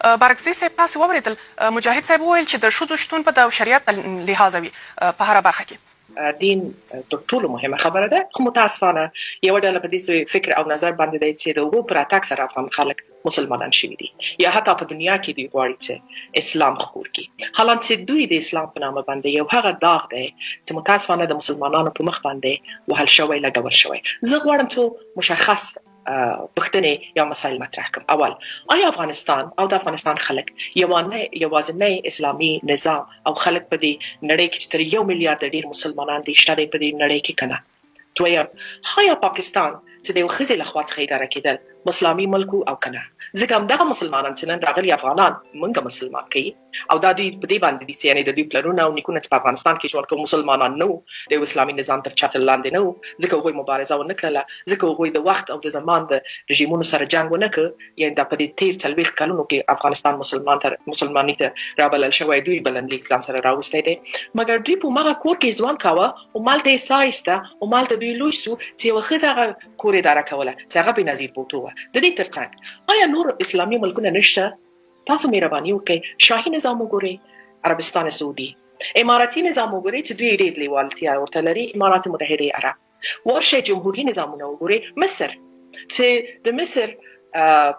بارکزي صاحب تاسو واوریدل مجاهد صاحب وویل چې د ښځو شتون په د شریعت لحاظ وي په هره برخه کې. دین تر ټولو مهمه خبره ده، خو متاسفانه یو ډله په دې فکر او نظر باندې دی چې د هغو پر اتاک سره افغان خلک مسلمانان شوي دي یا حتی په دنیا کې دوی غواړي چې اسلام خپور کړي، حالانکه چې دوی د اسلام په نامه باندې یو هغه داغ دی چې متاسفانه د مسلمانانو په مخ باندې وهل شوی لګول شوی. زه غواړم چې مشخص پوښتنې یا مسایل مطرح کړم. اول، آیا افغانستان او د افغانستان خلک یوازینی اسلامي نظام او خلک په دې نړۍ کې چې تر 1 میلیارډ ډیر مسلمانان دي شته په دې نړۍ کې کنه؟ دویم، آیا پاکستان چې د یو ښځې لخوا څخه اداره کېدل اسلامي ملک او کنه؟ ځکه همدغه مسلمانان چې نن راغلي افغانان موږ مسلمان کوي او دا دوی په دې باندې دي چې یعنې د دوی پلرونه او نیکونه چې په افغانستان کې ژوند کوي مسلمانان نه وو، د اسلامي نظام تر چتر لاندې نه وو، ځکه هغوی مبارزه ونه کړله، ځکه هغوی د وخت او د زمان د رژیمونو سره جنګ ونه کړ. یعنې دا په دې تیر 40 کلونو کې افغانستان مسلمانۍ ته رابلل شوی، دوی بلنلیک ځان سره راوستی دی، مګر دوی په مغه کور کې ژوند کاوه او مالته یې ساه ایسته او مالته دوی لوی سو چې یوه ښځه هغه کور اداره کوله چې هغه بېنظیر بوټو وه. د دې ترڅنګ آیا نور اسلامي ملکونه نشته؟ تاسو مهرباني وکړئ شاهي نظام وګورئ، عربستان سعودي، اماراتي نظام وګورئ چې دوی ډېر لیوالتیا ورته لري، امارات متحده عرب. ورشئ جمهوري نظامونه وګورئ، مصر چې د مصر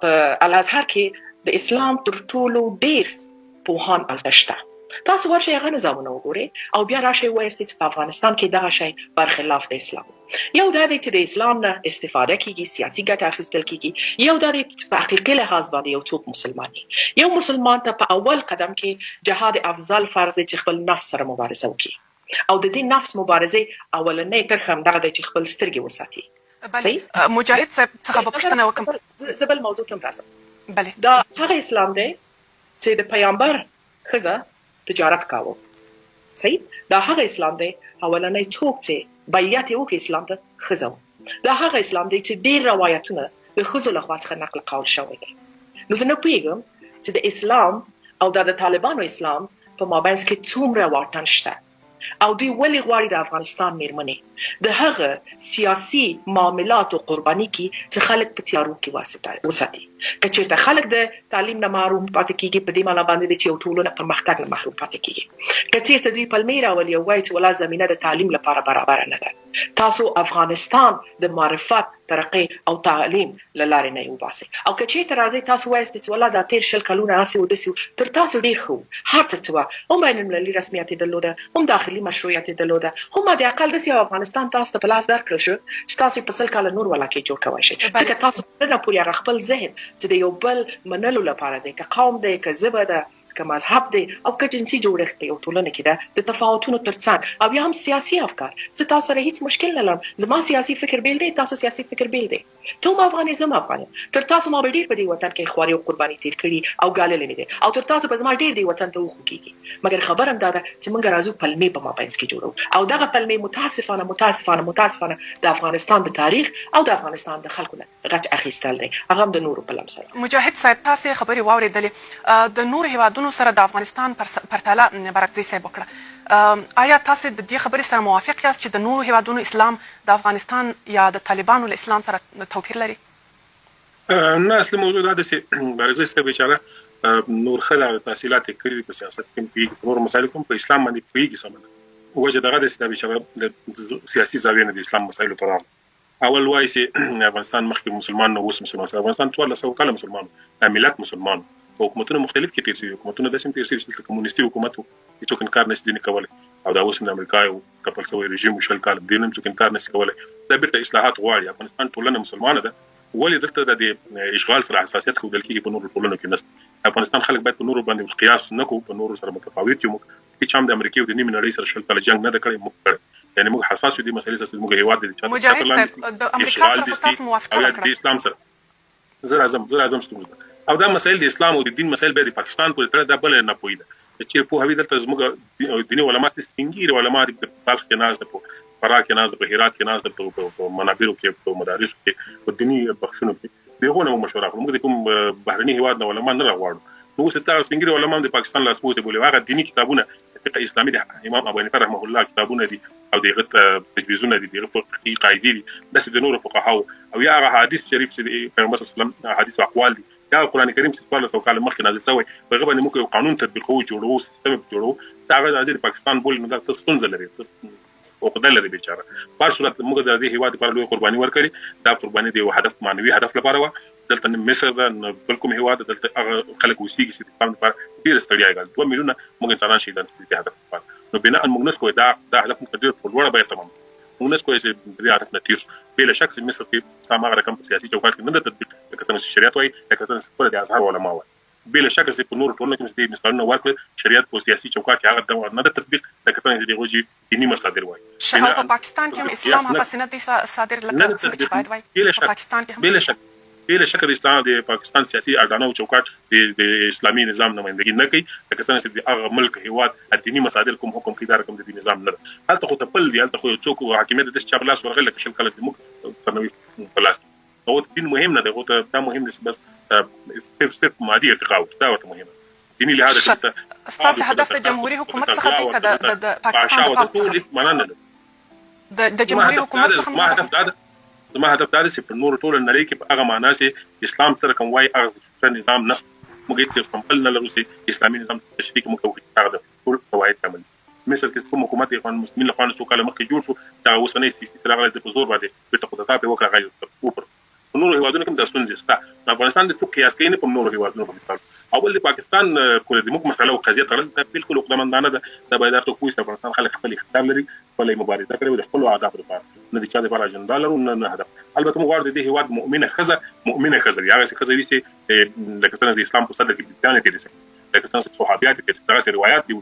په الازهر کې د اسلام تر ټولو ډېر پوهان هلته شته. تاسو ورشئ هغه نظامونه وګورئ او بیا راشئ وایاستئ چې په افغانستان کې دغه شی برخلاف د اسلام. یو دا دی چې د اسلام نه استفاده کیږي، سیاسي ګټه اخیستل کیږي، یو دا دی چې په حقیقي لحاظ باندې یو څوک مسلمان دی. یو مسلمان ته په اول قدم کې جهاد افضل فرض دی چې خپل نفس سره مبارزه وکړي او د دې نفس مبارزې اولنۍ کرښه همدغه دی چې خپل سترګې وساتي. بله مجاهد صاحب څخه به پوښتنه وکړم. زه بل موضوع ته راځم. بله دا هغه اسلام دی چې د پیغمبر ښځه تجارت کاوه. صحیح، دا هغه اسلام دی اولنی څوک چې بیعت یې وکړي اسلام ته ښځه وه. دا هغه اسلام دی چې ډېر روایتونه د ښځو لخوا څخه نقل قول شوی دی. نو زه نه پوهېږم چې د اسلام او د طالبانو اسلام په مابینځ کې څومره واټن شته او دوی ولې غواړي د افغانستان میرمنې د هغه سیاسي معاملاتو قرباني کړي چې خلک په تیارو کې وساتي. که چېرته خلک د تعلیم نه محروم پاتې کېږي په دې معنا باندې چې یو ټولنه پرمختګ نه محروم پاتې کېږي. که چېرته دوی پلمې راولي او وایي چې ولا زمینه د تعلیم لپاره برابره نه ده، تاسو افغانستان د معرفت، ترقۍ او تعلیم له لارې نه یې وباسئ. او که چېرته راځئ تاسو وایاستئ چې ولا دا تېر 20 کلونه هسې و داسې تر تاسو ډېر ښه و، هر څه څه وه، هم بین المللي رسمیت یې درلوده، هم داخلي مشروعیت یې درلوده، هم د اقل داسې یو افغانستان تاسو ته په لاس درکړل شو چې تاسو یې په 100 کاله نور ولاکې جوړ کوی شئ. ځکه تاسو نه پورې هغه خپل ذهن چې د یو بل منلو لپاره دی، که قوم دی، که ژبه ده، که مذهب دی او که جنسي جوړښت په یو ټولنه کې ده، د تفاوتونو ترڅنګ او یا هم سیاسي افکار. زه تاسو سره هیڅ مشکل نه لرم، زما سیاسي فکر بیل دی، تاسو سیاسي فکر بیل دی، ته هم افغان یې، زه هم افغان یم. تر تاسو ما به ډېر په دې وطن کې خواري او قرباني تیر کړي او ګاللې مې دي او تر تاسو به زما ډېر دې وطن ته وخوږېږي، مګر خبره هم دا ده چې موږ راځو پلمې په مابینځ کې جوړو او دغه پلمې متاسفانه د افغانستان د تاریخ او د افغانستان د خلکو نه غچ اخیستل دی، هغه هم د نورو په لمس سره. مجاهد صاحب تاسې خبرې واورېدلې د نورو هیوادونو سره د افغانستان پرتله بارکزي صاحب وکړه. آیا تاسې د دې خبرې سره موافق یاست چې د نورو هیوادونو اسلام د افغانستان یا د طالبانو له اسلام سره توپیر لري؟ نه، اصلي موضوع دا ده چې بارکزي صاحب بیچاره نور ښه تحصیلات یې کړي دي، په سیاست کې هم پوهېږي، په نورو مسایلو کې هم، په اسلام باندې پوهېږي سمه ده. وجه دغه ده چې دا بیچاره د سیاسي زاویې نه د اسلام مسایلو ته راغلی. اول وایي چې افغانستان مخکې مسلمان نه، اوس مسلمان شو. افغانستان 1400 کاله مسلمان و، ملت مسلمان و، حکومتونه مختلف کې تېر شوي، حکومتونه داسې هم تېر شوي چې کمونیستي حکومت و، هېڅوک انکار نشي ځینې کولی، او دا اوس هم د امریکا یو ټپل شوی رژیم و 20 کاله، دې هم څوک انکار نشي کولی. دا بیرته اصلاحات غواړي. افغانستان ټولنه مسلمانه ده، ولې دلته د اشغال سره حساسیت ښودل کېږي، په نورو ټولنو کې نشته. افغانستان خلک باید په نورو باندې قیاس نه کوو، په نورو سره متفاوت یو. موږ هېڅ هم د امریکې او د نیمې نړۍ سره 20 کاله جنګ نه ده کړی، موږ کړی، یعنې موږ حساس یو دې مسلې سره، زموږ هېواد دی مجاهد صاحب د امریکا سره خو تاسو موافقه وکړه د اسلام سره. زه راځم ستونزه او دا مسایل د اسلام او د دین مسایل بیا د پاکستان پورې تړلي، دا بله ناپوهي ده. چې پوهوي دلته زموږ دیني علما سپین ږیري علما دي، په بلخ کې ناست ده، په فراه کې ناست ده، په هرات کې ناست ده، په منابرو کې، په مدارسو کې، په دیني بخشونو کې د هغو نه موږ مشوره اخلو. موږ د کوم بهرني هېواد نه علما نه راغواړو. موږ اوس دغه سپین ږیري علما هم د پاکستان لاسپوڅي بولي، هغه دیني کتابونه فقه اسلامي د امام ابو حنیفه رحمه الله کتابونه دي او دغه تجویزونه دي، دغه فقهي قاعدې دي، داسې د نورو فقهاو او یا هغه حدیث شریف چې د پیغمبر صلی الله علیه وسلم حدیث او اقوال دي، دا قران کریم چې 1400 کال مخکې نازل شوی په هغه باندې موږ یو قانون تطبیقو جوړو سیستم جوړو دا هغه د پاکستان بول نو دا ستونزه لري او خدای لري بیچاره په صورت موږ د دې هیواد لپاره لوی قرباني ورکړي دا قرباني د یو هدف معنوي هدف لپاره و دلته مصر د بل کوم هیواد دلته هغه خلک وسیږي چې په لپاره ډیر ستړیا غل 2 میلیونه موږ انسانان شهیدان دي هدف لپاره نو بنا ان موږ نسکو دا هدف مقدر په لوړه به تمام موږ نسکو چې د هدف نتیجه بلا شک چې مصر کې سامه رقم سیاسي چوکاټ کې نه د تطبیق لکه څنګه شریعت وایي لکه څنګه په د ازهر علماء وایي بلا شک چې په نور ټولنه کې چې مثالونه ورکړي شریعت په سیاسي چوکاټ کې هغه د نه د تطبیق لکه څنګه چې دغه دینی مصادر وایي شهاب په پاکستان کې اسلام هغه سنت صادر لکه څنګه چې باید وایي په پاکستان کې بلا شک د اسلام د پاکستان سیاسي اډانه او چوکاټ د اسلامي نظام نمائندګي نه کوي لکه څنګه چې هغه ملک هیواد د دینی مصادر کوم حکم کې دار کوم د دینی نظام نه هلته خو تپل دی هلته خو څوک حاکمیت د چابلاس ورغل لکه شل کله موږ سرنوي پلاس او دین مهم نه دی او دا مهم دی بس صرف مادي ارتقاء دا ورته مهم دینی لحاظ ستاسو هدف د جمهوریت حکومت څخه دی کده د پاکستان د ټول معنا نه د جمهوریت حکومت څخه زما هدف دا دی چې په نور ټول نړۍ کې په هغه معنا چې اسلام سره کوم وایي هغه نظام نس موږ هیڅ سمبل نه لرو چې اسلامي نظام تشریح موږ کوو هغه ټول قواعد عمل مثل کې کوم حکومت یې مسلمان لخوا څو کاله مخکې جوړ شو دا اوسنۍ سیاسي سره غلط په زور باندې په تقدمات په وکړه غوښتل اوپر نور هیوادونو کې د ستونزې شته افغانستان د څو قیاس کوي نه په نور هیوادونو باندې اول د پاکستان کول د موږ مسله او قضیه تړل دا بالکل خدامندانه ده د باید تاسو کوی افغانستان خلک خپل اختیار لري خپل مبارزه کوي د خپل اهداف لپاره نه د چا لپاره اجنډا لرو نه هدف البته موږ غواړو د هیواد مؤمنه خزر یا څه خزر وي چې لکه څنګه د اسلام په صدر کې بیان کړي لکه څنګه چې صحابيات کې دغه روایت دي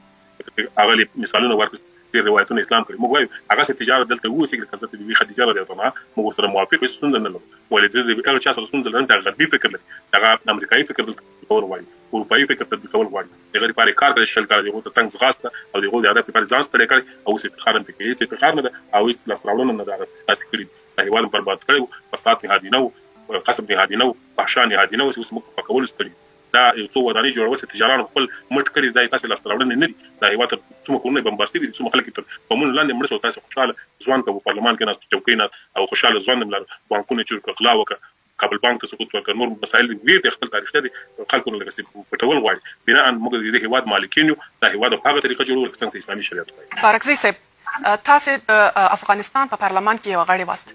هغه مثالونه ورکړي روایتونه اسلام کوي موږ وایو هغه څه تجارت دلته وو چې حضرت بي خدیجه رضی الله عنها موږ سره موافق یو څه نه لرو ولې د هغه چا سره څه نه لري غربي فکر لري هغه امریکایي فکر اور وایي اروپایي فکر ته کول غواړي هغه لپاره کار کوي شل کار دی او څنګه غاسته او دغه د هدف لپاره ځان ستړي کړي او څه خارم پکې چې افتخار نه ده او هیڅ لاسراوړنه نه ده اساسي کړی د هیواد برباد کړي فساد نهادینه قسم نهادینه فحشا نهادینه اوس موږ په کول ستړي دا یو څو ودانۍ جوړول چې تجارانو خپل مټ کړی دا تاسو لاسراوړنه نه دي دا هیواد څومره کورونه بمبارسي دي څومره خلک په مون لاندې مړ شو تاسو خوشاله ځوان په پارلمان کې ناست چوکۍ نه او خوشاله ځوان ملر بانکونه چې کلا وکړه کابل بانک څخه سقوط ورکړ نور مسایل ډیر د خپل تاریخ دي خلکو نه لګسي پټول غواړي بنا ان موږ د هیواد مالکین یو دا هیواد په هغه طریقه جوړول څنګه اسلامي شریعت وایي بارکزي صاحب تاسو د افغانستان په پارلمان کې یو غړی واست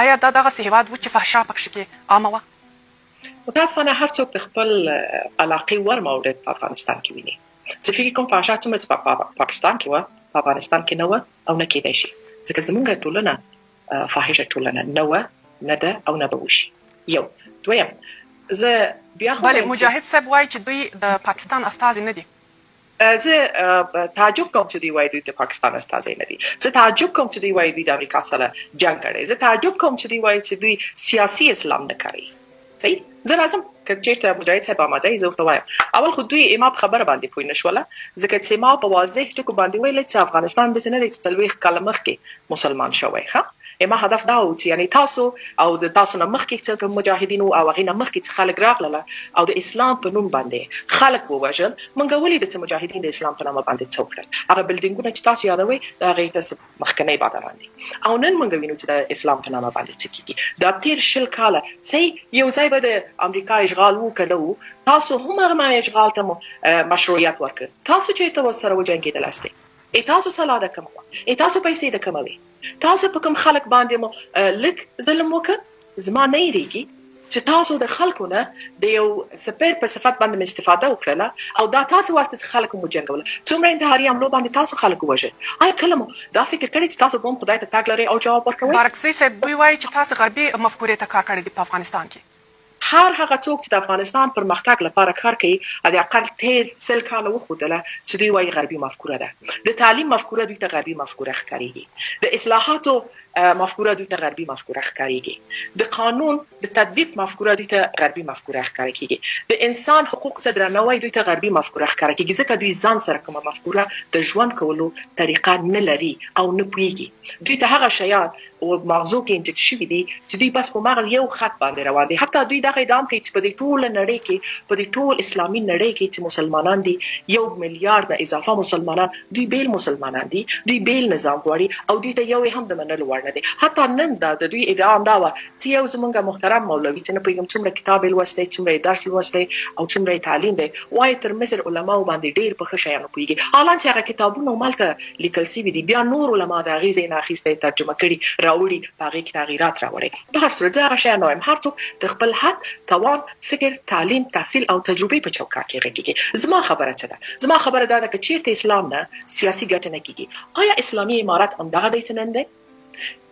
آیا دا دغه هیواد و چې فحشا پکښ کې عامه و متاسفانه هر څوک د خپل علاقې ور مورد په افغانستان کې ویني زه فکر کوم فحشا څومره په پاکستان کې و په افغانستان کې نه و او نه کېدای شي ځکه زموږ ټولنه فاحشه ټولنه نه و نه ده او نه به وشي یو دویم زه بیا خو بله مجاهد صاحب وایي چې دوی د پاکستان استازي نه دي زه تعجب کوم چې دوی وایي دوی د پاکستان استازي نه دي زه تعجب کوم چې دوی وایي دوی د امریکا سره جنگ کړي زه تعجب کوم چې دوی وایي چې دوی سیاسي اسلام نه کوي صحیح زه لازم که چیرته مجاهد صاحب آماده زه ورته وایم اول خو دوی ما په خبره باندې پوه نه شوله ځکه چې ما په واضح ټکو باندې ویل چې افغانستان داسې نه دی چې 40 کاله مخکې مسلمان شوی ښه ما هدف دا و چې یعنی تاسو او د تاسو نه مخکې چې مجاهدین او هغه نه مخکې چې خلک راغله او د اسلام په نوم باندې خلک ووژل مونږ ولې د مجاهدین د اسلام په نامه باندې څوکړل هغه بلډینګونه چې تاسو یادوي دا هغه تاسو مخکنی بادران دي او نن مونږ وینو چې د اسلام په نامه باندې څه کیږي دا تیر شل کاله صحیح یو ځای به د امریکا اشغال وکړو تاسو هم هغه اشغال ته مشروعیت ورکړ تاسو چې تاسو سره وجنګیدل استئ تاسو سلاده کوم تاسو پیسې د کوموي تاسو په کوم خلک باندې لک ظلم وکړ زما نه یریږي چې تاسو د خلکو نه د یو سپیر په صفت باندې استفاده وکړه او دا تاسو واسطه خلکو مو جنګول څومره انتحاري عملو باندې تاسو خلکو وژل آیا کله مو دا فکر کړی چې تاسو کوم خدای ته تاګ لري او جواب ورکوي بارکزي صاحب دوی وایي چې تاسو غربي مفکورې ته کار کړی دی په افغانستان کې هر هغه څوک چې د افغانستان پرمختګ لپاره کار کوي د اقل تیر سل کاله وخوده چې دوی وايي غربي مفکوره ده د تعلیم مفکوره دوی ته غربي مفکوره ښکاريږي د اصلاحاتو مفکوره دوی ته غربي مفکوره ښکاريږي د قانون د تطبیق مفکوره دوی ته غربي مفکوره ښکاريږي د انسان حقوق ته درناوی دوی ته غربي مفکوره ښکاريږي ځکه دوی ځان سره کومه مفکوره د ژوند کولو طریقه نه لري او نه پوهیږي دوی ته هغه شیان او مغزو کې انجکټ شوی دي چې دوی بس په مغز یو خط باندې روان دي. حتی دوی دا ادعا کوي چې په دې ټول نړۍ کې په دې ټول اسلامي نړۍ کې چې مسلمانان دي 1 میلیارډ نه اضافه مسلمانان دوی بیل مسلمانان دي, دوی بیل نظام غواړي او دوی ته یو هم د منلو وړ نه دي. حتی نن دا د دوی ادعا هم دا و چې یو زمونږ محترم مولوي چې نه پیغام څومره کتاب لوستی, څومره درس لوستی او څومره تعلیم دی, وایي تر مصر علماو باندې ډیر په ښه شیانو پوهیږي, حالانکه هغه کتابونه مالته لیکل شوي دي. بیا نور علما د هغې ځای نه اخیستی ترجمه کړي راوړي په هغې کې تغیرات راوړي. په هر صورت زه هغه شیان وایم هر څوک د خپل حد, توان, فکر, تعلیم, تحصیل او تجربې په چوکاټ کې غږیږي. زما خبره څه ده؟ زما خبره دا ده که چیرته اسلام نه سیاسي ګټه نه کیږي, آیا اسلامي امارات همدغه دی څه نن دی؟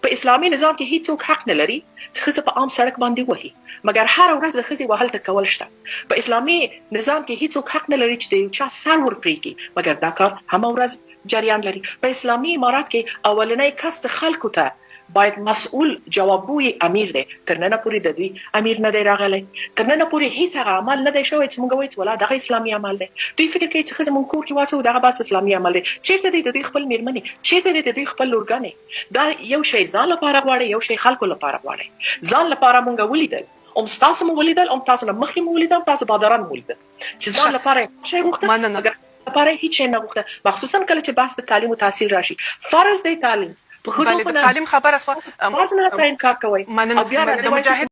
په اسلامي نظام کې هیڅوک حق نه لري چې ښځه په عام سړک باندې وهي, مګر هر ورځ د ښځې وهل ته کول شته. په اسلامي نظام کې هیڅوک حق نه لري چې د یو چا سر ورپرېږي, مګر دا کار هم ورځ جریان لري. په اسلامي امارات کې اولنی کس خلکو ته باید مسؤل جوابګوی امیر دی. تر ننه پورې د دوی امیر نه دی راغلی, تر ننه پورې هیڅ هغه عمل نه دی شوی چې موږ وایو چې ولا دغه اسلامي عمل دی. دوی فکر کوي چې ښځه موږ کور کې واچوو دغه بس اسلامي عمل دی. چیرته دی د دوی خپل میرمنې, چیرته دی د دوی خپل لورګانې؟ دا یو شی ځان لپاره غواړي, یو شی خلکو لپاره غواړي. ځان لپاره موږ ولیدل, ستاسو مو ولیدل, تاسو نه مخکې مو ولیدل, تاسو بادران مو ولیدل چې ځان لپاره شی غوښته, مګر لپاره هیڅ شی نه غوښته. مخصوصا کله چې بحث د تعلیم او تحصیل راشي, فرض دی تعلیم تعلیم خبره سو باز نه تا انکار کوي او بیا د مجاهد